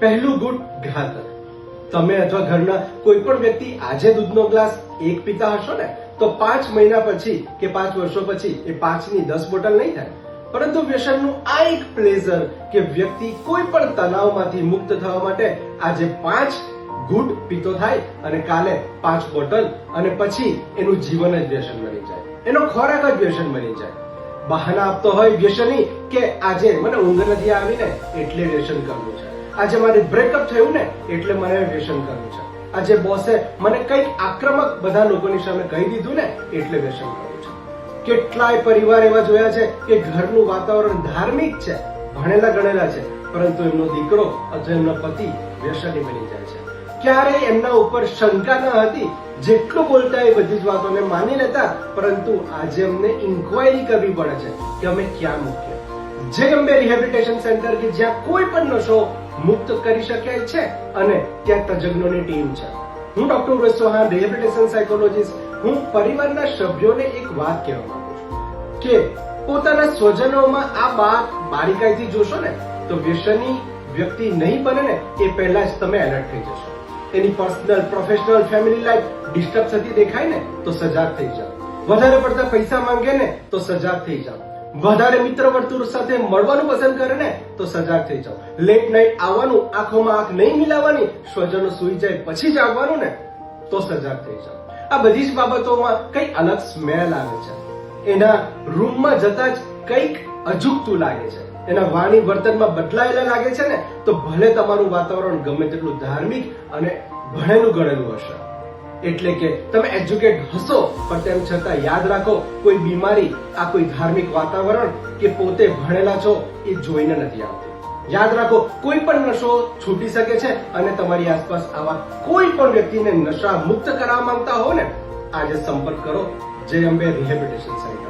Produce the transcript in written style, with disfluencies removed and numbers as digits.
પહેલું ગુટ ઘાતક. તમે અથવા ઘરના કોઈ પણ વ્યક્તિ આજે દૂધનો ગ્લાસ એક પીતા હશો ને તો 5 મહિના પછી કે 5 વર્ષો પછી એ 5 ની 10 બોટલ નહીં થાય. પરંતુ વ્યસનનું આ એક પ્લેઝર કે વ્યક્તિ કોઈ પણ તણાવમાંથી મુક્ત થવા માટે આજે 5 ગુટ પીતો થાય અને કાલે 5 બોટલ અને પછી એનું જીવન જ વ્યસન બની જાય, એનો ખોરાક જ વ્યસન બની જાય. બહાના આપતો હોય વ્યસની કે આજે મને ઊંઘ નથી આવી ને એટલે વ્યસન કરવું છે, આજે મારી બ્રેકઅપ થયું ને એટલે મને વ્યસન કરવું છે, આજે બોસે મને કંઈક આક્રમક બધા લોકોની સામે કહી દીધું ને એટલે વ્યસન કરવું છે. કેટલાય પરિવાર એવા જોયા છે કે ઘરનું વાતાવરણ ધાર્મિક છે, ભણેલા ગણેલા છે, પરંતુ એમનો દીકરો અથવા એમનો પતિ વ્યસની બની જાય છે. ક્યારેય એમના ઉપર શંકા ન હતી, જેટલું બોલતા એ બધી જ વાતોને માની લેતા, પરંતુ આજે અમને ઇન્ક્વાયરી કરવી પડે છે કે અમે ક્યાં મૂકીએ. જય અંબે રિહેબિલિટેશન સેન્ટર કે જ્યાં કોઈ પણ નશો મુક્ત કરી શકાય છે અને ત્યાં તજજ્ઞોની ટીમ છે. હું doctor Urvesh Chauhan, rehabilitation psychologist. હું પરિવારના સભ્યોને એક વાત કહેવા માંગુ છું કે પોતાના સ્વજનોમાં આ વાત બારીકાઈથી જોશો ને તો વ્યસની વ્યક્તિ નહીં બને ને એ પહેલા જ તમે એલર્ટ થઈ જશો. એની personal, professional, family life disturb થતી દેખાય ને તો સજાગ થઈ જાઓ. વધારે પડતા પૈસા માંગે ને તો સજાગ થઈ જાઓ. વધારે મિત્ર વર્તુળ સાથે મળવાનું પસંદ કરે ને તો સજાગ થઈ જાઓ. લેટ નાઇટ આવવાનું, આંખોમાં આંખ નહીં મિલાવવાની, સ્વજનો સૂઈ જાય પછી જ આવવાનું ને તો સજાગ થઈ જાઓ. આ બધી જ બાબતોમાં કંઈક અલગ સ્મેલ આવે છે, એના રૂમમાં જતા જ કંઈક અજુગતું લાગે છે, એના વાણી વર્તનમાં બદલાયેલા લાગે છે ને તો ભલે તમારું વાતાવરણ ગમે તેટલું ધાર્મિક અને ભણેલું ગણેલું હશે, એટલે કે તમે એજ્યુકેટ હશો પણ તેમ છતાં યાદ રાખો કોઈ બીમારી આ કોઈ ધાર્મિક વાતાવરણ કે પોતે ભણેલા છો એ જોઈને નથી આવતી. યાદ રાખો કોઈ પણ નશો છૂટી શકે છે અને તમારી આસપાસ આવા કોઈ પણ વ્યક્તિને નશા મુક્ત કરવા માંગતા હો ને આજે સંપર્ક કરો જય અંબે રિહેબિલિટેશન સેન્ટર.